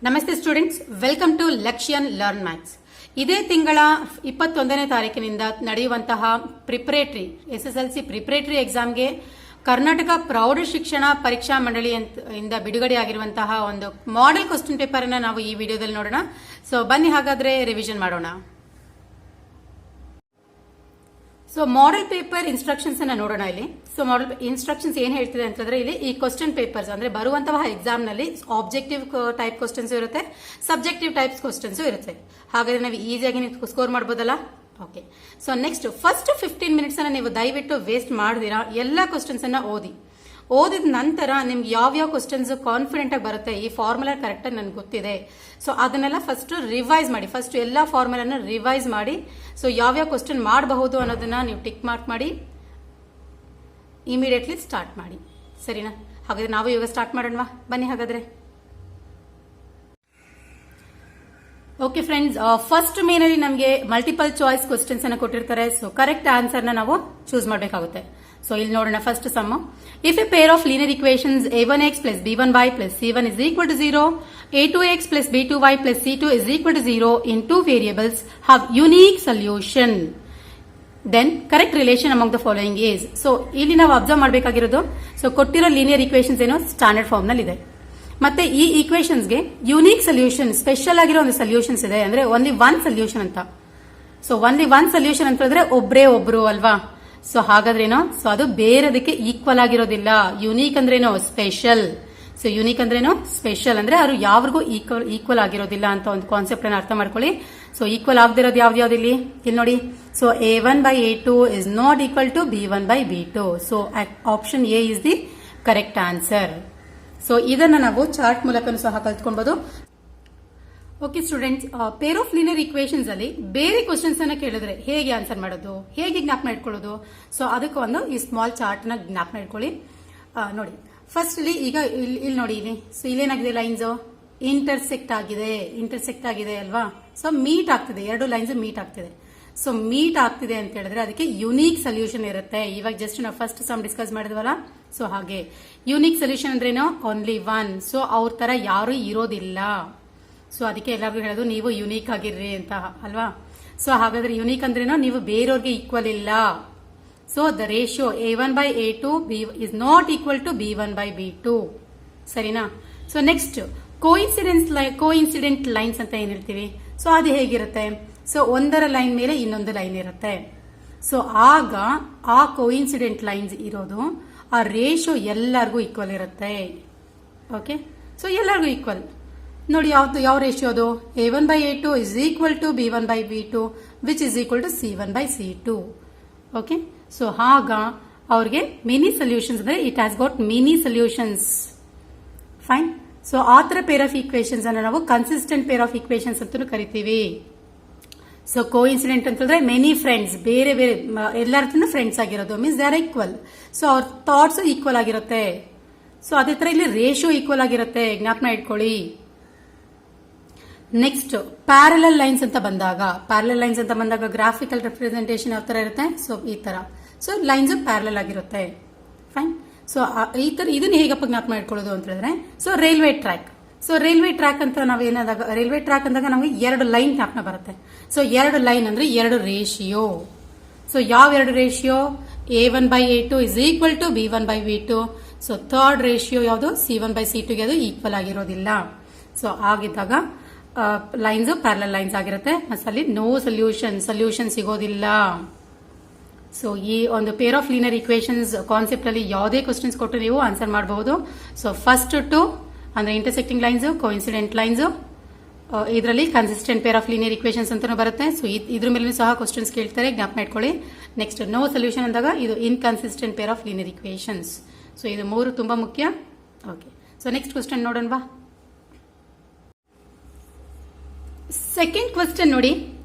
ನಮಸ್ತೆ students, welcome to Lakshyan learn maths. ಇದೇ ತಿಂಗಳ 21ನೇ ತಾರೀಕಿನಿಂದ ನಡೆಯುವಂತಹ ಪ್ರಿಪರೇಟರಿ SSLC ಪ್ರಿಪರೇಟರಿ ಎಕ್ಸಾಮ್ಗೆ ಕರ್ನಾಟಕ ಪ್ರೌಢ ಶಿಕ್ಷಣ ಪರೀಕ್ಷಾ ಮಂಡಳಿ ಇಂದ ಬಿಡುಗಡೆಯಾಗಿರುವಂತಹ ಒಂದು ಮಾಡೆಲ್ ಕ್ವಶನ್ ಪೇಪರ್ ಅನ್ನ ನಾವು ಈ ವಿಡಿಯೋದಲ್ಲಿ ನೋಡೋಣ. ಸೊ ಬನ್ನಿ ಹಾಗಾದ್ರೆ ರಿವಿಷನ್ ಮಾಡೋಣ. ಸೊ ಮಾಡೆಲ್ ಪೇಪರ್ ಇನ್ಸ್ಟ್ರಕ್ಷನ್ಸ್ ಅನ್ನ ನೋಡೋಣ ಇಲ್ಲಿ. ಸೊ ಮಾಡೆಲ್ ಇನ್ಸ್ಟ್ರಕ್ಷನ್ಸ್ ಏನ್ ಹೇಳ್ತಿದೆ ಅಂತಂದ್ರೆ, ಇಲ್ಲಿ ಈ ಕ್ವಶನ್ ಪೇಪರ್ಸ್ ಅಂದ್ರೆ ಬರುವಂತಹ ಎಕ್ಸಾಮ್ ನಲ್ಲಿ ಆಬ್ಜೆಕ್ಟಿವ್ ಟೈಪ್ ಕ್ವಶನ್ಸ್ ಇರುತ್ತೆ, ಸಬ್ಜೆಕ್ಟಿವ್ ಟೈಪ್ಸ್ ಕ್ವಶನ್ಸ್ ಇರುತ್ತೆ. ಹಾಗಾದ್ರೆ ನಾವು ಈಸಿಯಾಗಿ ನೀವು ಸ್ಕೋರ್ ಮಾಡಬಹುದಲ್ಲ. Okay, so next first 15 minutes ಅನ್ನ ನೀವು ದಯವಿಟ್ಟು ವೇಸ್ಟ್ ಮಾಡದಿರಾ ಎಲ್ಲಾ ಕ್ವಶನ್ಸ್ ಅನ್ನ ಓದಿದ ನಂತರ ನಿಮ್ಗೆ ಯಾವ ಕ್ವಶನ್ಸ್ ಕಾನ್ಫಿಡೆಂಟ್ ಆಗಿ ಬರುತ್ತೆ, ಈ ಫಾರ್ಮುಲಾ ಕರೆಕ್ಟ್ ಆಗಿ ನನ್ಗೆ ಗೊತ್ತಿದೆ, ಸೊ ಅದನ್ನೆಲ್ಲ ಫಸ್ಟ್ ರಿವೈಸ್ ಮಾಡಿ. ಫಸ್ಟ್ ಎಲ್ಲಾ ಫಾರ್ಮುಲಾನ ರಿವೈಸ್ ಮಾಡಿ. ಸೊ ಯಾವ ಕ್ವಶನ್ ಮಾಡಬಹುದು ಅನ್ನೋದನ್ನ ನೀವು ಟಿಕ್ ಮಾರ್ಕ್ ಮಾಡಿ ಇಮಿಡಿಯೇಟ್ಲಿ ಸ್ಟಾರ್ಟ್ ಮಾಡಿ. ಸರಿನಾ? ಹಾಗಾದ್ರೆ ನಾವು ಇವಾಗ ಸ್ಟಾರ್ಟ್ ಮಾಡೋಣವಾ? ಬನ್ನಿ ಹಾಗಾದ್ರೆ. ಓಕೆ ಫ್ರೆಂಡ್ಸ್, ಫಸ್ಟ್ ಮೇನ್ ಅಲ್ಲಿ ನಮಗೆ ಮಲ್ಟಿಪಲ್ ಚಾಯ್ಸ್ ಕ್ವಶನ್ಸ್ ಅನ್ನ ಕೊಟ್ಟಿರ್ತಾರೆ. ಸೊ ಕರೆಕ್ಟ್ ಆನ್ಸರ್ ನ ನಾವು ಚೂಸ್ ಮಾಡಬೇಕಾಗುತ್ತೆ. ಸೊ ಇಲ್ಲಿ ನೋಡೋಣ. First sum, if a pair of linear equations a1x plus b1y plus c1 is equal to 0, a2x plus b2y plus c2 is equal to 0 in two variables have unique solution, then correct relation among the following is. So ಇಲ್ಲಿ ನಾವು observe ಮಾಡಬೇಕಾಗಿರೋದು, so ಕೊಟ್ಟಿರೋ linear equations ಏನೋ standard form ನಲ್ಲಿ ಇದೆ, ಮತ್ತೆ ಈ ಈಕ್ವೇಶನ್ಸ್ಗೆ unique solution, special ಆಗಿರೋ ಒಂದು ಸೊಲ್ಯೂಷನ್ಸ್ ಇದೆ. ಅಂದ್ರೆ ಓನ್ಲಿ ಒನ್ ಸೊಲ್ಯೂಷನ್ ಅಂತ. ಸೊ ಓನ್ಲಿ ಒನ್ ಸೊಲ್ಯೂಷನ್ ಅಂತ ಹೇಳಿದ್ರೆ ಒಬ್ರೇ ಒಬ್ರು ಅಲ್ವಾ. ಸೊ ಹಾಗಾದ್ರೇನೋ, ಸೊ ಅದು ಬೇರೆದಕ್ಕೆ ಈಕ್ವಲ್ ಆಗಿರೋದಿಲ್ಲ. ಯುನೀಕ್ ಅಂದ್ರೇನೋ ಸ್ಪೆಷಲ್. ಸೊ ಯುನೀಕ್ ಅಂದ್ರೇನೋ ಸ್ಪೆಷಲ್ ಅಂದ್ರೆ ಅದು ಯಾವ್ರಿಗೂ ಈಕ್ವಲ್ ಆಗಿರೋದಿಲ್ಲ ಅಂತ ಒಂದು ಕಾನ್ಸೆಪ್ಟ್ ಅನ್ನ ಅರ್ಥ ಮಾಡ್ಕೊಳ್ಳಿ. ಸೊ ಈಕ್ವಲ್ ಆಗದಿರೋದು ಯಾವ್ದು ಇಲ್ಲಿ ನೋಡಿ. So a1 by a2 is not equal to b1 by b2. So option A is the correct answer. So ಇದನ್ನ ನಾವು ಚಾರ್ಟ್ ಮೂಲಕ ಸಹ ಕಲ್ತ್ಕೊಬಹುದು. Okay students, pair of linear equations ಅಲ್ಲಿ ಬೇರೆ ಕ್ವಶನ್ಸ್ ಅನ್ನ ಕೇಳಿದ್ರೆ ಹೇಗೆ ಆನ್ಸರ್ ಮಾಡೋದು, ಹೇಗೆ ಜ್ಞಾಪನ ಇಟ್ಕೊಳ್ಳೋದು, ಸೊ ಅದಕ್ಕೆ ಒಂದು ಈ ಸ್ಮಾಲ್ ಚಾರ್ಟ್ ನ ಜ್ಞಾಪನ ಇಟ್ಕೊಳ್ಳಿ. ನೋಡಿ, ಫಸ್ಟ್ ಈಗ ಇಲ್ಲಿ ನೋಡಿ, ಇಲ್ಲಿ ಸೊ ಇಲ್ಲೇನಾಗಿದೆ, ಲೈನ್ಸ್ ಇಂಟರ್ಸೆಕ್ಟ್ ಆಗಿದೆ ಅಲ್ವಾ. ಸೊ ಮೀಟ್ ಆಗ್ತಿದೆ, ಎರಡು ಲೈನ್ಸ್ ಮೀಟ್ ಆಗ್ತಿದೆ. ಸೊ ಮೀಟ್ ಆಗ್ತಿದೆ ಅಂತ ಹೇಳಿದ್ರೆ ಅದಕ್ಕೆ ಯುನೀಕ್ ಸೊಲ್ಯೂಷನ್ ಇರುತ್ತೆ. ಇವಾಗ ಜಸ್ಟ್ ನಾವು ಫಸ್ಟ್ ಸಮ್ ಡಿಸ್ಕಸ್ ಮಾಡಿದ್ವಲ್ಲ, ಸೊ ಹಾಗೆ ಯುನೀಕ್ ಸೊಲ್ಯೂಷನ್ ಅಂದ್ರೇನು, ಓನ್ಲಿ ಒನ್. ಸೊ ಅವ್ರ ತರ ಯಾರು ಇರೋದಿಲ್ಲ. ಸೊ ಅದಕ್ಕೆ ಎಲ್ಲರಿಗೂ ಹೇಳೋದು ನೀವು ಯುನೀಕ್ ಆಗಿರ್ರಿ ಅಂತ ಅಲ್ವಾ. ಸೊ ಹಾಗಾದ್ರೆ ಯುನೀಕ್ ಅಂದ್ರೇನು, ನೀವು ಬೇರೆಯವ್ರಿಗೆ ಈಕ್ವಲ್ ಇಲ್ಲ. So the ratio a1 by a2 is not equal to b1 by b2. ಸರಿನಾ? ಸೊ ನೆಕ್ಸ್ಟ್ ಕೋಇನ್ಸಿಡೆಂಟ್ ಲೈನ್ಸ್ ಅಂತ ಏನ್ ಹೇಳ್ತೀವಿ. ಸೊ ಅದು ಹೇಗಿರುತ್ತೆ, ಸೊ ಒಂದರ ಲೈನ್ ಮೇಲೆ ಇನ್ನೊಂದು ಲೈನ್ ಇರುತ್ತೆ. ಸೊ ಆಗ ಆ ಕೋಇನ್ಸಿಡೆಂಟ್ ಲೈನ್ಸ್ ಇರೋದು, ಆ ರೇಷಿಯೋ ಎಲ್ಲರಿಗೂ ಈಕ್ವಲ್ ಇರುತ್ತೆ. ಓಕೆ, ಸೊ ಎಲ್ಲರಿಗೂ ಈಕ್ವಲ್. ನೋಡಿ ಯಾವ ರೇಷಿಯೋ ಅದು, a1 by a2 is equal to b1 by b2 which is equal to c1 by c2. Okay, so ಆಗ ಅವ್ರಿಗೆ ಮಿನಿ ಸೊಲ್ಯೂಷನ್ಸ್ ಅಂದ್ರೆ it has got mini solutions. Fine. So ಆ ತರ pair of equations ಅನ್ನು ನಾವು consistent pair of equations ಅಂತ ಕರಿತೀವಿ. So coincident ಅಂತಂದ್ರೆ ಮೆನಿ ಫ್ರೆಂಡ್ಸ್, ಬೇರೆ ಬೇರೆ ಎಲ್ಲರ ಫ್ರೆಂಡ್ಸ್ ಆಗಿರೋದು, means they are equal. So ಅವ್ರ ಥಾಟ್ಸ್ ಈಕ್ವಲ್ ಆಗಿರುತ್ತೆ. ಸೊ ಅದೇ ತರ ಇಲ್ಲಿ ರೇಷಿಯೋ ಈಕ್ವಲ್ ಆಗಿರುತ್ತೆ, ಜ್ಞಾಪನ ಇಟ್ಕೊಳ್ಳಿ. ನೆಕ್ಸ್ಟ್ ಪ್ಯಾರಲಲ್ ಲೈನ್ಸ್ ಅಂತ ಬಂದಾಗ ಗ್ರಾಫಿಕಲ್ ರೆಪ್ರೆಸೆಂಟೇಷನ್ ಯಾವ ತರ ಇರುತ್ತೆ, ಸೊ ಈ ತರ. ಸೊ ಲೈನ್ಸ್ ಪ್ಯಾರಲಲ್ ಆಗಿರುತ್ತೆ. ಫೈನ್. ಸೊ ಈ ತರ ಇದನ್ನ ಹೇಗಪ್ಪ ಜ್ಞಾಪನ ಇಟ್ಕೊಳ್ಳೋದು ಅಂತ ಹೇಳಿದ್ರೆ, ಸೊ ರೈಲ್ವೆ ಟ್ರ್ಯಾಕ್ ಅಂತ ನಾವೇನಾದಾಗ, ರೈಲ್ವೆ ಟ್ರ್ಯಾಕ್ ಅಂದಾಗ ನಮಗೆ ಎರಡು ಲೈನ್ ಜ್ಞಾಪನ ಬರುತ್ತೆ. ಸೊ ಎರಡು ಲೈನ್ ಅಂದ್ರೆ ಎರಡು ರೇಷಿಯೋ. ಸೊ ಯಾವ ಎರಡು ratio, a1 by a2 is equal to b1 by b2. So third ratio ಯಾವುದು, c1 by c2 ಗೆ ಅದು ಈಕ್ವಲ್ ಆಗಿರೋದಿಲ್ಲ. ಸೊ ಆಗಿದ್ದಾಗ ಲೈನ್ಸ್ ಪ್ಯಾರಲಲ್ ಲೈನ್ಸ್ ಆಗಿರುತ್ತೆ. ಅಲ್ಲಿ ನೋ ಸೊಲ್ಯೂಷನ್ ಸಿಗೋದಿಲ್ಲ. ಸೊ ಈ ಒಂದು peer of linear equations concept ಅಲ್ಲಿ ಯಾವುದೇ ಕ್ವಶನ್ಸ್ ಕೊಟ್ಟು ನೀವು ಆನ್ಸರ್ ಮಾಡಬಹುದು. ಸೊ ಫಸ್ಟ್ ಟು ಅಂದ್ರೆ ಇಂಟರ್ಸೆಕ್ಟಿಂಗ್ ಲೈನ್ಸ್, ಕೋಇನ್ಸಿಡೆಂಟ್ ಲೈನ್ಸ್, ಇದರಲ್ಲಿ consistent peer of linear equations ಅಂತ ಬರುತ್ತೆ. ಸೊ ಇದ್ರ ಮೇಲೆ ಸಹ ಕ್ವಶನ್ಸ್ ಕೇಳ್ತಾರೆ, ಜ್ಞಾಪನ ಇಟ್ಕೊಳ್ಳಿ. ನೆಕ್ಸ್ಟ್ ನೋ ಸೊಲ್ಯೂಷನ್ ಅಂದಾಗ ಇದು inconsistent peer of linear equations. So ಇದು ಮೂರು ತುಂಬಾ ಮುಖ್ಯ. ಓಕೆ, ಸೊ ನೆಕ್ಸ್ಟ್ ಕ್ವಶನ್ ನೋಡೋಣ. ಸೆಕೆಂಡ್ ಕ್ವಶನ್ ನೋಡಿ,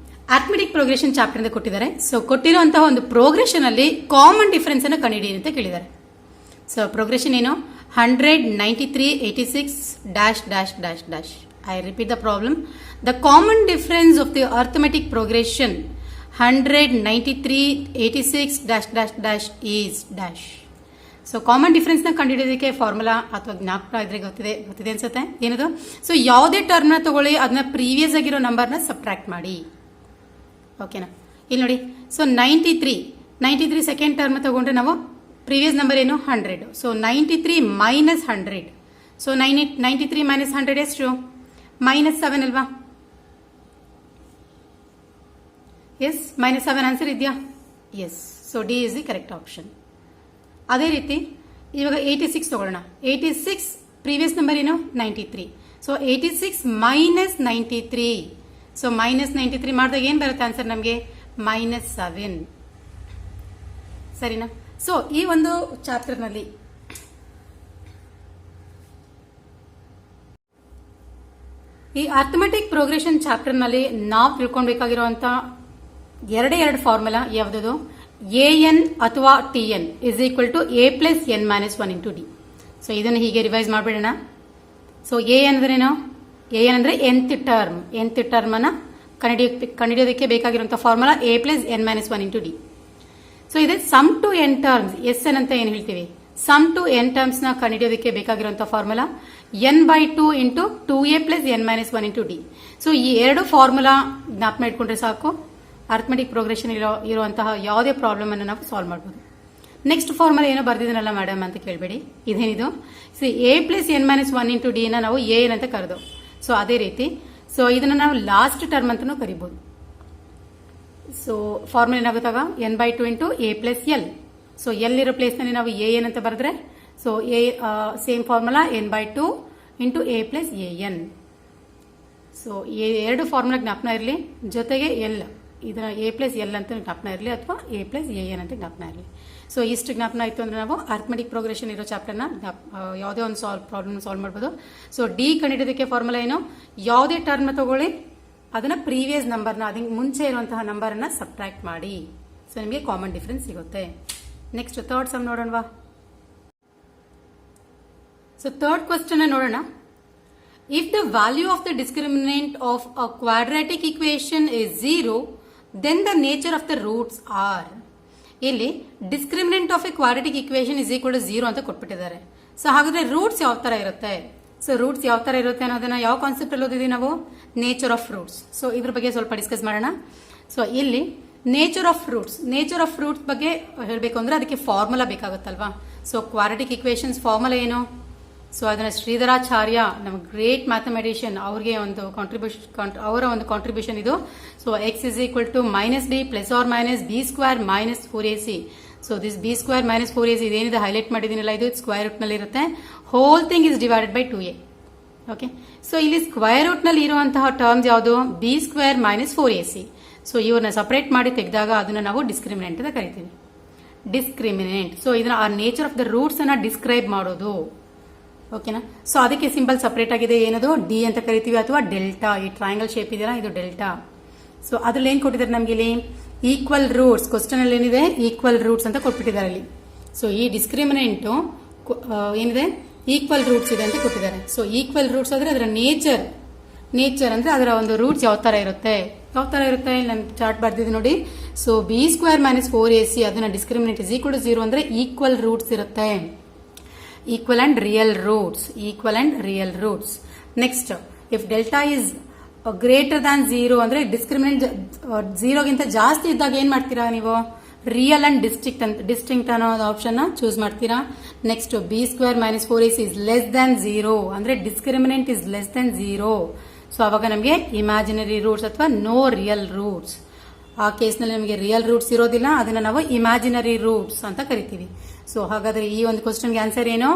ಅರ್ಥಮೆಟಿಕ್ ಪ್ರೋಗ್ರೆಷನ್ ಚಾಪ್ಟರ್ ಇಂದ ಕೊಟ್ಟಿದ್ದಾರೆ. ಸೊ ಕೊಟ್ಟಿರುವಂತಹ ಒಂದು ಪ್ರೋಗ್ರೆಷನ್ ಅಲ್ಲಿ ಕಾಮನ್ ಡಿಫರೆನ್ಸ್ ಅನ್ನು ಕಂಡುಹಿಡಿ ಅಂತ ಕೇಳಿದ್ದಾರೆ. ಸೊ ಪ್ರೋಗ್ರೆಷನ್ ಏನು, 193 86 dash dash dash dash. I repeat the problem. The common difference of the arithmetic progression 193 86 dash dash dash is dash. So common difference ನ ಕಂಡುಹಿಡಿಯೋದಕ್ಕೆ ಫಾರ್ಮುಲಾ ಅಥವಾ ಜ್ಞಾಪಕ ಇದ್ರೆ ಗೊತ್ತಿದೆ ಅನ್ಸುತ್ತೆ ಏನದು. ಸೊ ಯಾವುದೇ ಟರ್ಮ್ ನ ತಗೊಳ್ಳಿ ಅದನ್ನ ಪ್ರೀವಿಯಸ್ ಆಗಿರೋ ನಂಬರ್ ನ ಸಬ್ಟ್ರಾಕ್ಟ್ ಮಾಡಿ. ಓಕೆನಾ, ಇಲ್ಲಿ ನೋಡಿ. ಸೊ 93 ಸೆಕೆಂಡ್ ಟರ್ಮ್ ತಗೊಂಡ್ರೆ ನಾವು ಪ್ರೀವಿಯಸ್ ನಂಬರ್ ಏನು 100. So 93 minus 100. ಸೊ 93 ಮೈನಸ್ 100 ಎಷ್ಟು? -7 ಅಲ್ವಾ? ಎಸ್, -7 ಆನ್ಸರ್ ಇದೆಯಾ? Yes. So D is the correct option. ಅದೇ ರೀತಿ ಇವಾಗ 86 ತಗೊಳ್ಳೋಣ. 86 ಪ್ರೀವಿಯಸ್ ನಂಬರ್ ಏನು 93. So 86 minus 93. ಸೊ -93 ಮಾಡಿದಾಗ ಏನ್ ಬರುತ್ತೆ ಆನ್ಸರ್ ನಮಗೆ? -7. ಸರಿನಾ? ಸೊ ಈ ಒಂದು ಚಾಪ್ಟರ್ ನಲ್ಲಿ ಈ ಅರ್ಥಮೆಟಿಕ್ ಪ್ರೋಗ್ರೆಷನ್ ಚಾಪ್ಟರ್ ನಲ್ಲಿ ನಾವು ತಿಳ್ಕೊಳ್ಬೇಕಾಗಿರುವಂತ ಎರಡು ಫಾರ್ಮುಲಾ ಯಾವ್ದು? ಎನ್ ಅಥವಾ TN is equal to A plus N minus 1 into D. So ಇದನ್ನು ಹೀಗೆ ರಿವೈಸ್ ಮಾಡ್ಬಿಡೋಣ. ಸೊ ಎನ್ ಅಂದ್ರೇನು? ಎನ್ ಅಂದ್ರೆ nth ಟರ್ಮ್ ಅನ್ನ ಕಂಡುಹಿಡಿಯೋದಕ್ಕೆ ಬೇಕಾಗಿರುವಂತಹ formula A plus N minus 1 into D. So ಇದೆ sum to N terms, S N ಅಂತ ಏನ್ ಹೇಳ್ತೀವಿ, ಸಮ್ ಟು ಎನ್ ಟರ್ಮ್ಸ್ ನ ಕಂಡುಹಿಡಿಯೋದಕ್ಕೆ ಬೇಕಾಗಿರುವಂತಹ formula n/2 into 2a plus N minus 1 into D. So ಈ ಎರಡು ಫಾರ್ಮುಲಾ ಜ್ಞಾಪನ ಇಟ್ಕೊಂಡ್ರೆ ಸಾಕು, ಅರ್ಥಮೆಟಿಕ್ ಪ್ರೋಗ್ರೆಷನ್ ಇರುವಂತಹ ಯಾವುದೇ ಪ್ರಾಬ್ಲಮ್ ಅನ್ನು ನಾವು ಸಾಲ್ವ್ ಮಾಡಬಹುದು. ನೆಕ್ಸ್ಟ್ ಫಾರ್ಮುಲಾ ಏನೋ ಬರ್ದಿದ್ದೀನಲ್ಲ ಮೇಡಮ್ ಅಂತ ಕೇಳಬೇಡಿ, ಇದೇನಿದು? C A plus N minus 1 into D ನ ನಾವು ಎನ್ ಅಂತ ಕರೆದು, ಸೊ ಅದೇ ರೀತಿ ಸೊ ಇದನ್ನ ನಾವು ಲಾಸ್ಟ್ ಟರ್ಮ್ ಅಂತಾನೂ ಕರಿಬಹುದು. ಸೊ ಫಾರ್ಮುಲಾ ಏನಾಗುತ್ತಾಗ n/2 into A plus L. So L ಇರೋ ಪ್ಲೇಸ್ ನಲ್ಲಿ ನಾವು ಎನ್ ಅಂತ ಬರೆದ್ರೆ so same formula n/2 into A plus N. So ಎರಡು ಫಾರ್ಮುಲಾ ಜ್ಞಾಪನ ಇರಲಿ, ಜೊತೆಗೆ ಎಲ್ ಇದನ್ನ ಎ ಪ್ಲಸ್ ಎಲ್ ಅಂತ ಜ್ಞಾಪನ ಇರಲಿ ಅಥವಾ ಎ ಪ್ಲಸ್ ಎನ್ ಅಂತ ಜ್ಞಾಪನ ಇರಲಿ. ಸೊ ಇಷ್ಟು ಜ್ಞಾಪನ ಆಯಿತು ಅಂದ್ರೆ ನಾವು ಅರ್ಥಮೆಟಿಕ್ ಪ್ರೋಗ್ರೆಷನ್ ಇರೋ ಚಾಪ್ಟರ್ನ ಯಾವುದೇ ಒಂದು ಪ್ರಾಬ್ಲಮ್ ಸಾಲ್ವ್ ಮಾಡ್ಬೋದು. ಸೊ ಡಿ ಕಂಡುಹಿಡಿಯೋದಕ್ಕೆ ಫಾರ್ಮುಲಾ ಏನು? ಯಾವುದೇ ಟರ್ಮ್ ತಗೊಳ್ಳಿ ಅದನ್ನ ಪ್ರೀವಿಯಸ್ ನಂಬರ್ನ, ಅದಕ್ಕೆ ಮುಂಚೆ ಇರುವಂತಹ ನಂಬರ್ ಅನ್ನ ಸಬ್ಟ್ರಾಕ್ಟ್ ಮಾಡಿ. ಸೊ ನಿಮಗೆ ಕಾಮನ್ ಡಿಫರೆನ್ಸ್ ಸಿಗುತ್ತೆ. ನೆಕ್ಸ್ಟ್ ಥರ್ಡ್ ಸಮ್ ನೋಡೋಣವಾ? ಸೊ ಥರ್ಡ್ ಕ್ವೆಶ್ಚನ್ ನೋಡೋಣ. If the value of the discriminant of a quadratic equation is 0, then the nature of the roots are. ಇಲ್ಲಿ discriminant of a quadratic equation is equal to 0 ಅಂತ ಕೊಟ್ಬಿಟ್ಟಿದ್ದಾರೆ. So ಹಾಗಾದ್ರೆ roots ಯಾವ ತರ ಇರುತ್ತೆ? So roots ಯಾವ ತರ ಇರುತ್ತೆ ಅನ್ನೋದನ್ನ ಯಾವ ಕಾನ್ಸೆಪ್ಟ್ ಅಲ್ಲಿ ಓದಿದೀವಿ ನಾವು? Nature of roots. ಸೊ ಇದ್ರ ಬಗ್ಗೆ ಸ್ವಲ್ಪ ಡಿಸ್ಕಸ್ ಮಾಡೋಣ. ಸೊ ಇಲ್ಲಿ ನೇಚರ್ ಆಫ್ ರೂಟ್ಸ್ ಬಗ್ಗೆ ಹೇಳಬೇಕು ಅಂದ್ರೆ ಅದಕ್ಕೆ ಫಾರ್ಮುಲಾ ಬೇಕಾಗುತ್ತಲ್ವಾ? ಸೊ ಕ್ವಾಡ್ರಾಟಿಕ್ ಇಕ್ವೇಶನ್ಸ್ ಫಾರ್ಮುಲಾ ಏನು? ಸೊ ಅದನ್ನ ಶ್ರೀಧರಾಚಾರ್ಯ, ನಮ್ಮ ಗ್ರೇಟ್ ಮ್ಯಾಥಮೆಟಿಷಿಯನ್, ಅವರ ಒಂದು ಕಾಂಟ್ರಿಬ್ಯೂಷನ್ ಇದು. So X is equal to -b plus or minus b square minus 4ac. So this b square minus 4ac ಇದೇನಿದೆ ಹೈಲೈಟ್ ಮಾಡಿದೀನಿಲ್ಲ, ಇದು ಸ್ಕ್ವೇರ್ ರೂಟ್ ನಲ್ಲಿ ಇರುತ್ತೆ. Whole thing is divided by 2a. Okay, so ಇಲ್ಲಿ square root ನಲ್ಲಿ ಇರುವಂತಹ terms ಯಾವುದು? b square minus 4ac. So ಇವ್ರನ್ನ ಸಪರೇಟ್ ಮಾಡಿ ತೆಗೆದಾಗ ಅದನ್ನ ನಾವು ಡಿಸ್ಕ್ರಿಮಿನೆಂಟ್ ಅಂತ ಕರಿತೀವಿ. ಡಿಸ್ಕ್ರಿಮಿನೆಂಟ್. ಸೊ ಇದನ್ನ ಆ ನೇಚರ್ ಆಫ್ ದ ರೂಟ್ಸ್ ಅನ್ನ ಡಿಸ್ಕ್ರೈಬ್ ಮಾಡೋದು. ಓಕೆನಾ? ಸೊ ಅದಕ್ಕೆ ಸಿಂಬಲ್ ಸಪರೇಟ್ ಆಗಿದೆ, ಏನದು? ಡಿ ಅಂತ ಕರಿತೀವಿ ಅಥವಾ ಡೆಲ್ಟಾ. ಈ ಟ್ರಯಾಂಗಲ್ ಶೇಪ್ ಇದೆಯಲ್ಲ, ಇದು ಡೆಲ್ಟಾ. ಸೊ ಅದ್ರಲ್ಲಿ ಏನ್ ಕೊಟ್ಟಿದ್ದಾರೆ ನಮ್ಗೆ? ಇಲ್ಲಿ ಈಕ್ವಲ್ ರೂಟ್ಸ್, ಕ್ವಶನ್ ಅಲ್ಲಿ ಏನಿದೆ? ಈಕ್ವಲ್ ರೂಟ್ಸ್ ಅಂತ ಕೊಟ್ಬಿಟ್ಟಿದ್ದಾರೆ ಇಲ್ಲಿ. ಸೊ ಈ ಡಿಸ್ಕ್ರಿಮಿನೆಂಟ್ ಏನಿದೆ? ಈಕ್ವಲ್ ರೂಟ್ಸ್ ಇದೆ ಅಂತ ಕೊಟ್ಟಿದ್ದಾರೆ. ಸೊ ಈಕ್ವಲ್ ರೂಟ್ಸ್ ಆದ್ರೆ ಅದರ ನೇಚರ್ ಅಂದ್ರೆ ಅದರ ಒಂದು ರೂಟ್ಸ್ ಯಾವ ತರ ಇರುತ್ತೆ? ನಾನು ಚಾರ್ಟ್ ಬರ್ದಿದ್ದೆ ನೋಡಿ. So b square minus 4ac ಅದನ್ನ ಡಿಸ್ಕ್ರಿಮಿನೆಂಟ್ ಇಸ್ ಈಕ್ವಲ್ ಟು 0 ಅಂದ್ರೆ ಈಕ್ವಲ್ ರೂಟ್ಸ್ ಇರುತ್ತೆ. Equal and real roots. Next, if delta is greater than 0 ಅಂದ್ರೆ ಡಿಸ್ಕ್ರಿಮಿನೆಂಟ್ 0 ಗಿಂತ ಜಾಸ್ತಿ ಇದ್ದಾಗ ಏನ್ ಮಾಡ್ತೀರಾ ನೀವು? ರಿಯಲ್ ಅಂಡ್ ಡಿಸ್ಟಿಂಕ್ಟ್ ಅನ್ನೋ ಆಪ್ಷನ್ ಚೂಸ್ ಮಾಡ್ತೀರಾ. Next, b square minus 4ac is less than 0 ಅಂದ್ರೆ discriminant is less than 0. So ಅವಾಗ ನಮಗೆ ಇಮ್ಯಾಜಿನರಿ ರೂಟ್ಸ್ ಅಥವಾ ನೋ ರಿಯಲ್ ರೂಟ್ಸ್. ಆ ಕೇಸ್ನಲ್ಲಿ ನಮಗೆ ರಿಯಲ್ ರೂಟ್ಸ್ ಇರೋದಿಲ್ಲ, ಅದನ್ನ ನಾವು ಇಮ್ಯಾಜಿನರಿ ರೂಟ್ಸ್ ಅಂತ ಕರಿತೀವಿ. ಸೊ ಹಾಗಾದ್ರೆ ಈ ಒಂದು ಕ್ವಶನ್ಗೆ ಆನ್ಸರ್ ಏನು?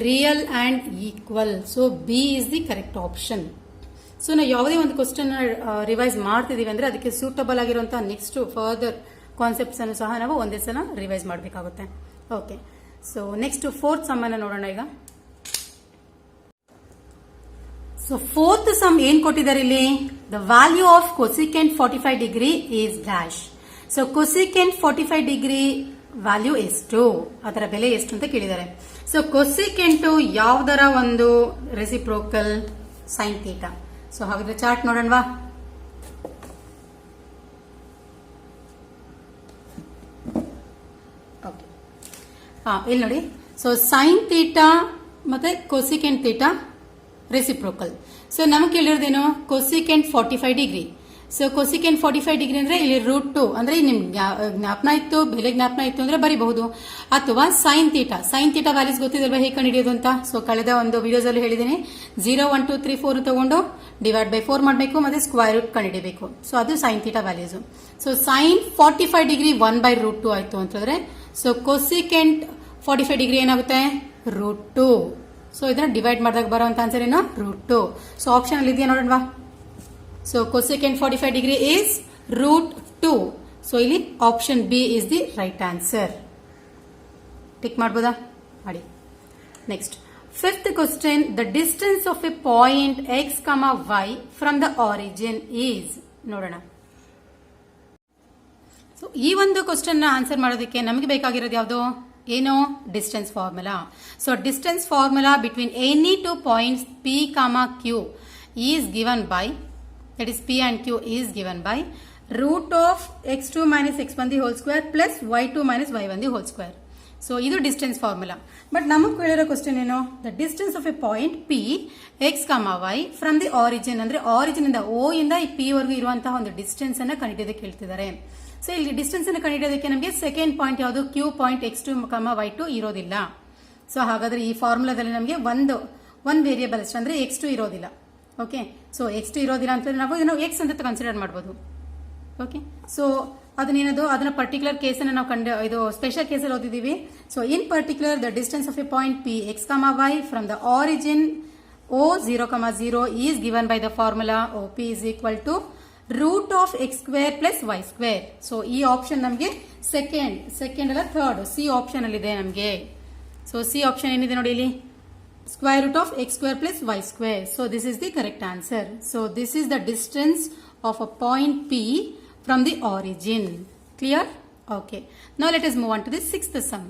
Real and equal. So B is the correct option. So ನಾವು ಯಾವುದೇ ಒಂದು ಕ್ವಶನ್ ರಿವೈಸ್ ಮಾಡ್ತಿದೀವಿ ಅಂದ್ರೆ ಅದಕ್ಕೆ ಸೂಟಬಲ್ ಆಗಿರುವಂತಹ ನೆಕ್ಸ್ಟ್ ಫರ್ದರ್ ಕಾನ್ಸೆಪ್ಟ್ಸ್ ಅನ್ನು ಸಹ ನಾವು ಒಂದೇ ಸಲ ರಿವೈಸ್ ಮಾಡಬೇಕಾಗುತ್ತೆ. Okay, so next fourth sem ಅನ್ನು ನೋಡೋಣ ಈಗ. ಸೊ ಫೋರ್ತ್ ಸಮ್ ಏನ್ ಕೊಟ್ಟಿದ್ದಾರೆ ಇಲ್ಲಿ? The value of cosecant 45 degree is dash. So cosecant 45 degree value ಎಷ್ಟು, ಅದರ ಬೆಲೆ ಎಷ್ಟು ಅಂತ ಕೇಳಿದ್ದಾರೆ. ಸೊ ಕೊಸಿಕೆಂಟ್ ಯಾವುದರ ಒಂದು ರೆಸಿಪ್ರೋಕಲ್? Sine theta. ಸೊ ಹಾಗಾದ್ರೆ ಚಾರ್ಟ್ ನೋಡೋಣವಾ? ಓಕೆ, ಇಲ್ಲಿ ನೋಡಿ. ಸೊ ಸೈನ್ ಥೀಟಾ ಮತ್ತೆ ಕೊಸಿಕೆಂಟ್ ಥೀಟಾ ರೆಸಿಪ್ರೋಕಲ್. ಸೊ ನಮಗೆ ಕೇಳಿರೋದೇನು, cosecant 45 degree. So cosecant 45 degree ಅಂದ್ರೆ ಇಲ್ಲಿ √2 ಅಂದ್ರೆ ನಿಮ್ಗೆ ಜ್ಞಾಪನ ಇತ್ತು, ಬೆಲೆ ಜ್ಞಾಪನ ಇತ್ತು ಅಂದ್ರೆ ಬರೀಬಹುದು. ಅಥವಾ ಸೈನ್ ಥೀಟಾ ವ್ಯಾಲ್ಯೂಸ್ ಗೊತ್ತಿದಲ್ವಾ ಹೇಗೆ ಕಂಡುಹಿಡಿಯೋದು ಅಂತ. ಸೊ ಕಳೆದ ಒಂದು ವಿಡಿಯೋಸ್ ಅಲ್ಲಿ ಹೇಳಿದ್ದೀನಿ, 0 1 2 3 4 ತಗೊಂಡು ಡಿವೈಡ್ ಬೈ 4 ಮಾಡಬೇಕು ಮತ್ತೆ ಸ್ಕ್ವೇರ್ ರೂಟ್ ಕಂಡುಹಿಡಿಯಬೇಕು. ಸೊ ಅದು sine theta values. So sine 45 degree 1/√2 ಆಯ್ತು ಅಂತಂದ್ರೆ, ಸೊ ಕೊಸಿಕೆಂಟ್ 45 ಡಿಗ್ರಿ ಏನಾಗುತ್ತೆ, √2. ಸೊ ಇದನ್ನ ಡಿವೈಡ್ ಮಾಡಿದಾಗ ಬರುವಂತ ಆನ್ಸರ್ ಏನು, √2. ಸೊ ಆಪ್ಷನ್ ಅಲ್ಲಿ ಇದೆಯಾ ನೋಡೋಣ. So cosecant 45 degree is √2. So ಇಲ್ಲಿ option B is the right answer. Tick ಮಾಡಬಹುದಾ, ಮಾಡಿ. Next, fifth question, the distance of a point X, Y from the origin is. ನೋಡೋಣ. ಸೊ ಈ ಒಂದು ಕ್ವಶನ್ ಆನ್ಸರ್ ಮಾಡೋದಕ್ಕೆ ನಮಗೆ ಬೇಕಾಗಿರೋದು ಯಾವುದು, ಏನು, distance formula. So distance formula between any two points P, Q is given by, that is p and q is given by root of x2 minus x1 the whole square plus y2 minus y1 the whole square. So ಇದು distance formula. But ನಮಗೆ ಕೇಳಿರೋ question ಏನು, the distance of a point P X, Y from the origin ಅಂದ್ರೆ origin ಇಂದ O ಇಂದ ಈ P ವರೆಗೂ ಇರುವಂತಹ ಒಂದು ಡಿಸ್ಟೆನ್ಸ್ ಅನ್ನ ಕಂಡುಹಿಡಿಯೋದಕ್ಕೆ ಹೇಳ್ತಿದ್ದಾರೆ. ಸೊ ಇಲ್ಲಿ ಡಿಸ್ಟೆನ್ಸ್ ಅನ್ನು ಕಂಡುಹಿಡಿಯೋದಕ್ಕೆ ನಮಗೆ ಸೆಕೆಂಡ್ ಪಾಯಿಂಟ್ ಯಾವುದು, ಕ್ಯೂ ಪಾಯಿಂಟ್ x2, y2 ಇರೋದಿಲ್ಲ. ಸೊ ಹಾಗಾದ್ರೆ ಈ ಫಾರ್ಮುಲಾದಲ್ಲಿ ನಮಗೆ ಒಂದು ವೇರಿಯೇಬಲ್ ಅಷ್ಟೇ ಅಂದ್ರೆ x2 ಇರೋದಿಲ್ಲ. ಓಕೆ, ಸೊ x2 ಇರೋದಿಲ್ಲ ಅಂತಂದ್ರೆ ನಾವು ಇದನ್ನು x ಅಂತ ಕನ್ಸಿಡರ್ ಮಾಡಬಹುದು. ಓಕೆ, ಸೊ ಅದನ್ನ ಪರ್ಟಿಕ್ಯುಲರ್ ಕೇಸನ್ನು ನಾವು ಇದು ಸ್ಪೆಷಲ್ ಕೇಸಲ್ಲಿ ಓದಿದೀವಿ. So in particular the distance of a point P X, Y from the origin O 0, 0 is given by the formula OP is equal to root of x square plus y square. So ಈ option ನಮಗೆ second ಅಲ್ಲ third, C option ಅಲ್ಲಿ ಇದೆ ನಮಗೆ. So C option ಏನಿದೆ ನೋಡಿ ಇಲ್ಲಿ, square root of x square plus y square. So this is the correct answer. So this is the distance of a point P from the origin. Clear? Okay. Now let us move on to the sixth sum.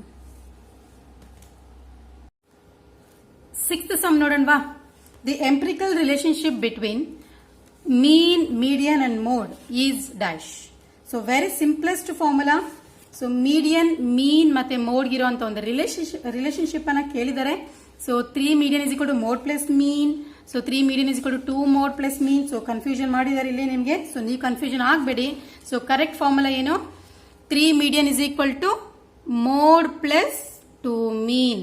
Sixth sum ನೋಡೋಣವಾ. The empirical relationship between mean, median and mode is dash. So very simplest formula. So median, mean ಮತ್ತೆ mode ಇರುವಂತ ಒಂದು relationship ಅನ್ನ ಕೇಳಿದರೆ. So 3 median is equal to mode plus mean. So 3 median is equal to 2 mode plus mean. So confusion ಮಾಡಿದ್ದಾರೆ ಇಲ್ಲಿ ನಿಮಗೆ. So ನೀವು confusion ಆಗಬೇಡಿ. So correct formula ಏನು, 3 median is equal to mode plus 2 mean.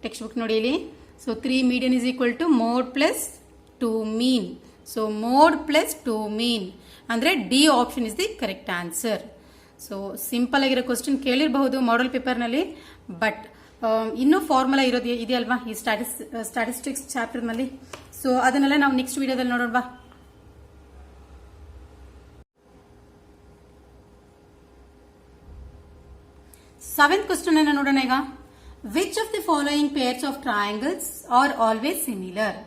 Text book ನೋಡಿ ಇಲ್ಲಿ. So 3 median is equal to mode plus 2 mean. So mode plus 2 mean ಅಂದ್ರೆ D option is the correct answer. So simple ಆಗಿರೋ question ಕೇಳಿರಬಹುದು model paper ನಲ್ಲಿ, but ಇನ್ನೂ formula ಇರೋದು ಇದೆಯಲ್ವಾ ಈ ಸ್ಟ್ಯಾಟಿಸ್ಟಿಕ್ಸ್ ಚಾಪ್ಟರ್ ನಲ್ಲಿ. ಸೊ ಅದನ್ನೆಲ್ಲ ನಾವು ನೆಕ್ಸ್ಟ್ ವಿಡಿಯೋದಲ್ಲಿ ನೋಡೋಣ. ಸೆವೆಂತ್ ಕ್ವಶನ್ ಅನ್ನು ನೋಡೋಣ ಈಗ. Which of the following pairs of triangles are always similar.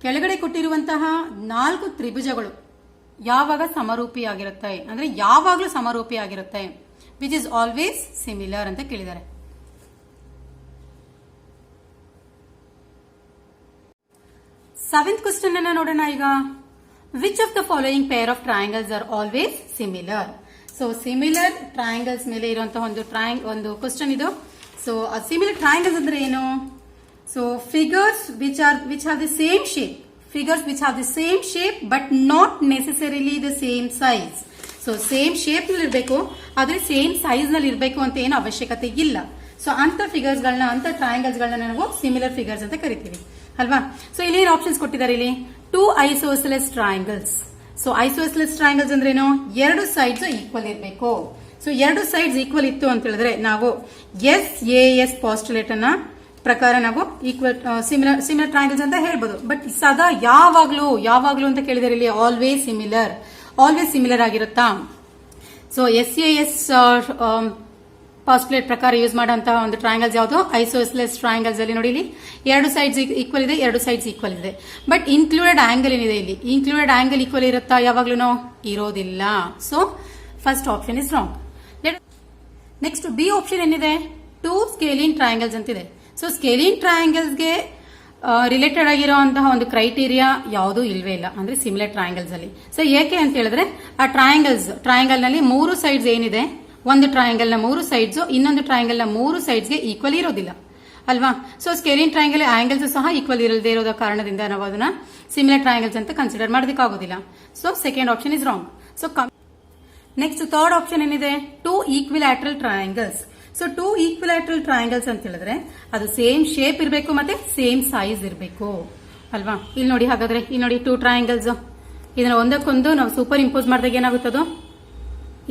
ಕೆಳಗಡೆ ಕೊಟ್ಟಿರುವಂತಹ 4 ತ್ರಿಭುಜಗಳು ಯಾವಾಗ ಸಮರೂಪಿಯಾಗಿರುತ್ತೆ ಅಂದ್ರೆ ಯಾವಾಗಲೂ ಸಮರೂಪಿಯಾಗಿರುತ್ತೆ. ವಿಚ್ ಇಸ್ ಆಲ್ವೇಸ್ ಸಿಮಿಲರ್ ಅಂತ ಕೇಳಿದ್ದಾರೆ. ಸೆವೆಂತ್ ಕ್ವಶನ್ ಅನ್ನ ನೋಡೋಣ ಈಗ. Which of the following pair of triangles are always similar. So similar triangles ಮೇಲೆ ಇರುವಂತಹ ಒಂದು ಕ್ವಶನ್ ಇದು. ಸೊ ಸಿಮಿಲರ್ ಟ್ರಯಾಂಗಲ್ಸ್ ಅಂದ್ರೆ ಏನು? So figures which have the same shape. Figures which have the same shape but not necessarily the same size. So same shape ನಲ್ಲಿ ಇರಬೇಕು, ಆದ್ರೆ same size ನಲ್ಲಿ ಇರಬೇಕು ಅಂತ ಏನು ಅವಶ್ಯಕತೆ ಇಲ್ಲ. ಸೊ ಅಂತ ಫಿಗರ್ಸ್ ಗಳನ್ನ, ಅಂತ ಟ್ರಯಾಂಗಲ್ಸ್ ಗಳನ್ನ ನಾವು ಸಿಮಿಲರ್ ಫಿಗರ್ಸ್ ಅಂತ ಕರಿತೀವಿ ಅಲ್ವಾ. ಸೊ ಇಲ್ಲಿ ಏನು ಆಪ್ಷನ್ಸ್ ಕೊಟ್ಟಿದ್ದಾರೆ ಇಲ್ಲಿ, 2 isosceles triangles. So isosceles triangles ಅಂದ್ರೇನು, 2 ಸೈಡ್ಸ್ ಈಕ್ವಲ್ ಇರಬೇಕು. ಸೊ 2 ಸೈಡ್ಸ್ ಈಕ್ವಲ್ ಇತ್ತು ಅಂತ ಹೇಳಿದ್ರೆ ನಾವು SAS ಪಾಸ್ಟುಲೇಟ್ ಅನ್ನ ಪ್ರಕಾರ ನಾವು ಈಕ್ವಲ್ ಸಿಮಿಲರ್ ಟ್ರಯಾಂಗಲ್ಸ್ ಅಂತ ಹೇಳ್ಬೋದು. ಬಟ್ ಸದಾ ಯಾವಾಗ್ಲೂ ಅಂತ ಕೇಳಿದರೆ ಇಲ್ಲಿ ಆಲ್ವೇಸ್ ಸಿಮಿಲರ್ ಆಗಿರುತ್ತಾ. ಸೊ SAS ಪಾಸ್ಟುಲೇಟ್ ಪ್ರಕಾರ ಯೂಸ್ ಮಾಡುವಂತಹ ಒಂದು ಟ್ರಯಾಂಗಲ್ಸ್ ಯಾವುದು, ಐಸೋಸೆಲೆಸ್ ಟ್ರಯಾಂಗಲ್ಸ್ ಅಲ್ಲಿ ನೋಡಿ ಇಲ್ಲಿ 2 ಸೈಡ್ಸ್ ಈಕ್ವಲ್ ಇದೆ, 2 ಸೈಡ್ಸ್ ಈಕ್ವಲ್ ಇದೆ. ಬಟ್ ಇನ್ಕ್ಲೂಡೆಡ್ ಆಂಗಲ್ ಏನಿದೆ ಇಲ್ಲಿ, ಇನ್ಕ್ಲೂಡೆಡ್ ಆಂಗಲ್ ಈಕ್ವಲ್ ಇರುತ್ತಾ, ಯಾವಾಗ್ಲೂ ಇರೋದಿಲ್ಲ. So first option is wrong. Next B option ಏನಿದೆ, 2 ಸ್ಕೇಲಿನ್ ಟ್ರಯಾಂಗಲ್ಸ್ ಅಂತಿದೆ. ಸೊ ಸ್ಕೇಲಿನ್ ಟ್ರಯಾಂಗಲ್ಸ್ಗೆ ರಿಲೇಟೆಡ್ ಆಗಿರುವಂತಹ ಒಂದು ಕ್ರೈಟೀರಿಯಾ ಯಾವುದೂ ಇಲ್ವೇ ಇಲ್ಲ, ಅಂದ್ರೆ ಸಿಮಿಲರ್ ಟ್ರಯಾಂಗಲ್ಸ್ ಅಲ್ಲಿ. ಸೊ ಏಕೆ ಅಂತ ಹೇಳಿದ್ರೆ ಆ ಟ್ರಯಾಂಗಲ್ ನಲ್ಲಿ 3 ಸೈಡ್ಸ್ ಏನಿದೆ ಒಂದು ಟ್ರಯಾಂಗಲ್ ನ 3 ಸೈಡ್ಸ್ ಇನ್ನೊಂದು ಟ್ರಯಾಂಗಲ್ ನ 3 ಸೈಡ್ಸ್ಗೆ ಈಕ್ವಲ್ ಇರೋದಿಲ್ಲ ಅಲ್ವಾ. ಸೊ ಸ್ಕೇಲಿನ್ ಟ್ರಯಾಂಗಲ್ ಆಂಗಲ್ಸ್ ಸಹ ಈಕ್ವಲ್ ಇರದೇ ಇರೋದ ಕಾರಣದಿಂದ ನಾವು ಅದನ್ನ ಸಿಮಿಲರ್ ಟ್ರಯಾಂಗಲ್ಸ್ ಅಂತ ಕನ್ಸಿಡರ್ ಮಾಡೋದಕ್ಕಾಗೋದಿಲ್ಲ. So second option is wrong. So next third option ಏನಿದೆ, 2 equilateral triangles. So 2 equilateral triangles ಅಂತ ಹೇಳಿದ್ರೆ ಅದು ಸೇಮ್ ಶೇಪ್ ಇರಬೇಕು ಮತ್ತೆ ಸೇಮ್ ಸೈಜ್ ಇರಬೇಕು ಅಲ್ವಾ. ಇಲ್ಲಿ ನೋಡಿ, ಹಾಗಾದ್ರೆ ಇಲ್ಲಿ ನೋಡಿ 2 ಟ್ರಯಾಂಗಲ್ಸ್, ಇದನ್ನ ಒಂದಕ್ಕೊಂದು ನಾವು ಸೂಪರ್ ಇಂಪೋಸ್ ಮಾಡಿದಾಗ ಏನಾಗುತ್ತದು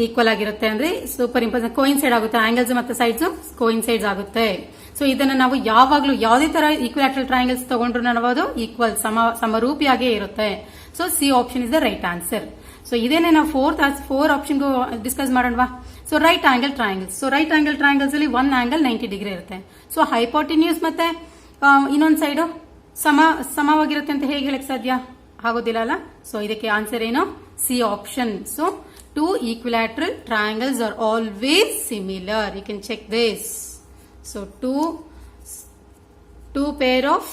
ಈಕ್ವಲ್ ಆಗಿರುತ್ತೆ, ಅಂದ್ರೆ ಸೂಪರ್ ಇಂಪೋಸ್ ಕೋಇನ್ಸೈಡ್ ಆಗುತ್ತೆ, ಆಂಗಲ್ಸ್ ಮತ್ತೆ ಸೈಡ್ಸ್ ಕೋಇನ್ಸೈಡ್ಸ್ ಆಗುತ್ತೆ. ಸೊ ಇದನ್ನ ನಾವು ಯಾವಾಗ್ಲೂ ಯಾವುದೇ ತರ ಈಕ್ವಿಲ್ಯಾಟ್ರಲ್ ಟ್ರಯಾಂಗಲ್ಸ್ ತಗೊಂಡ್ರು ನಾವು ಅದು ಈಕ್ವಲ್ ಸಮರೂಪಿಯಾಗೇ ಇರುತ್ತೆ. So C option is the right answer. So ಇದೇನೆ ನಾವು ಫೋರ್ ಆಪ್ಷನ್ಗೂ ಡಿಸ್ಕಸ್ ಮಾಡೋಣವಾ. So right angle triangles. So right angle triangles ಅಲ್ಲಿ ಒನ್ ಆಂಗಲ್ 90 ಡಿಗ್ರಿ ಇರುತ್ತೆ. ಸೊ ಹೈಪೋಟಿನ್ಯೂಸ್ ಮತ್ತೆ ಇನ್ನೊಂದು ಸೈಡ್ ಸಮವಾಗಿರುತ್ತೆ ಅಂತ ಹೇಗೆ ಹೇಳಕ್ ಸಾಧ್ಯ ಆಗೋದಿಲ್ಲ ಅಲ್ಲ. ಸೊ ಇದಕ್ಕೆ ಆನ್ಸರ್ ಏನು, C option. So 2 equilateral triangles are always similar. You can check this. So two pair of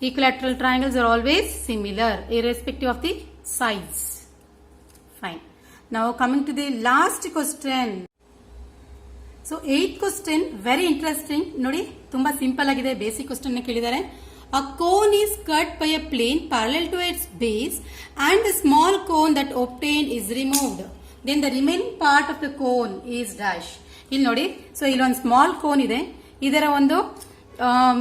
equilateral triangles are always similar irrespective of the size. Fine. Now coming to the last question. So 8th question very interesting. ನೋಡಿ ತುಂಬಾ simple ಆಗಿದೆ. Basic question ನ ಕೇಳಿದ್ದಾರೆ. A cone is cut by a plane parallel to its base and the small cone that obtained is removed. Then the remaining part of the cone is dash. ಇಲ್ಲಿ ನೋಡಿ, so ಇಲ್ಲೊಂದು small cone ಇದೆ. ಇದರ ಒಂದು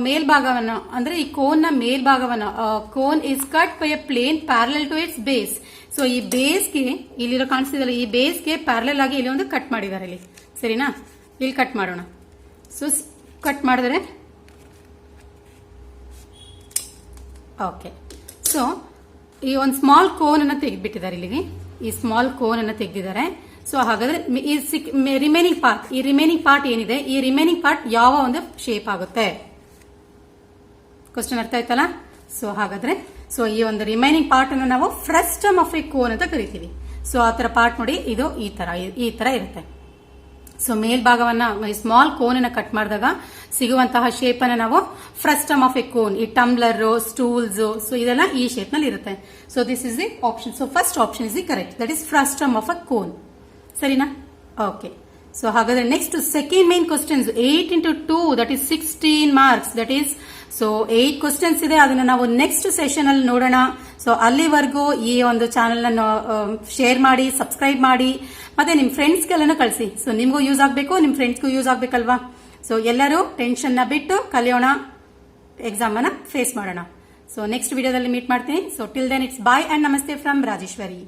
ಮೇಲ್ಭಾಗವನ್ನು ಅಂದ್ರೆ ಈ cone ನ ಮೇಲ್ಭಾಗವನ್ನು cone is cut by a plane parallel to its base. So ಈ ಬೇಸ್ಗೆ ಇಲ್ಲಿರೋ ಕಾಣಿಸ್ತಿದಲ್ಲ, ಈ ಬೇಸ್ಗೆ ಪ್ಯಾರಲಲ್ ಆಗಿ ಇಲ್ಲಿ ಒಂದು ಕಟ್ ಮಾಡಿದ್ದಾರೆ ಇಲ್ಲಿ, ಸರಿನಾ. ಇಲ್ಲಿ ಕಟ್ ಮಾಡೋಣ. ಸೊ ಕಟ್ ಮಾಡಿದ್ರೆ ಓಕೆ. ಸೊ ಈ ಒಂದು ಸ್ಮಾಲ್ ಕೋನ್ ಅನ್ನ ತೆಗೆದ್ಬಿಟ್ಟಿದ್ದಾರೆ ಇಲ್ಲಿಗೆ, ಈ ಸ್ಮಾಲ್ ಕೋನ್ ಅನ್ನ ತೆಗೆದಿದ್ದಾರೆ. ಸೊ ಹಾಗಾದ್ರೆ ರಿಮೈನಿಂಗ್ ಪಾರ್ಟ್ ಏನಿದೆ, ಈ ರಿಮೈನಿಂಗ್ ಪಾರ್ಟ್ ಯಾವ ಒಂದು ಶೇಪ್ ಆಗುತ್ತೆ, ಕ್ವಶನ್ ಅರ್ಥ ಆಯ್ತಲ್ಲ. ಸೊ ಹಾಗಾದ್ರೆ ಸೊ ಈ ಒಂದು ರಿಮೈನಿಂಗ್ ಪಾರ್ಟ್ ಅನ್ನು ನಾವು ಫ್ರಸ್ಟಮ್ ಆಫ್ ಎ ಕೋನ್ ಅಂತ ಕರಿತೀವಿ. ಸೊ ಆ ತರ ಪಾರ್ಟ್ ನೋಡಿ, ಇದು ಈ ತರ ಇರುತ್ತೆ. ಸೊ ಮೇಲ್ಭಾಗವನ್ನ ಸ್ಮಾಲ್ ಕೋನ್ ಅನ್ನ ಕಟ್ ಮಾಡಿದಾಗ ಸಿಗುವಂತಹ ಶೇಪ್ ಅನ್ನ ನಾವು ಫ್ರಸ್ಟಮ್ ಆಫ್ ಎ ಕೋನ್, ಈ ಟಂಬ್ಲರ್, ಸ್ಟೂಲ್ಸ್, ಸೊ ಇದೆಲ್ಲ ಈ ಶೇಪ್ ನಲ್ಲಿ ಇರುತ್ತೆ. So this is the option. So first option is the correct, that is frustum of a cone, ಸರಿನಾ. ಓಕೆ. ಸೊ ಹಾಗಾದ್ರೆ next second main questions 8 into 2 that is 16 marks. That is so 8 questions ಇದೆ, ಅದನ್ನ ನಾವು next session ಅಲ್ಲಿ ನೋಡೋಣ. So ಅಲ್ಲಿವರೆಗೂ ಈ ಒಂದು ಚಾನೆಲ್ ಅನ್ನು ಶೇರ್ ಮಾಡಿ, ಸಬ್ಸ್ಕ್ರೈಬ್ ಮಾಡಿ, ಮತ್ತೆ ನಿಮ್ ಫ್ರೆಂಡ್ಸ್ಗೆಲ್ಲನೂ ಕಳಿಸಿ. ಸೊ ನಿಮ್ಗೂ ಯೂಸ್ ಆಗ್ಬೇಕು, ನಿಮ್ ಫ್ರೆಂಡ್ಸ್ಗೂ ಯೂಸ್ ಆಗ್ಬೇಕಲ್ವಾ. ಸೊ ಎಲ್ಲರೂ ಟೆನ್ಷನ್ ನ ಬಿಟ್ಟು ಕಲಿಯೋಣ, ಎಕ್ಸಾಮ್ ಅನ್ನ ಫೇಸ್ ಮಾಡೋಣ. ಸೊ ನೆಕ್ಸ್ಟ್ ವಿಡಿಯೋದಲ್ಲಿ ಮೀಟ್ ಮಾಡ್ತೀನಿ. So till then it's bye and namaste from Rajeshwari.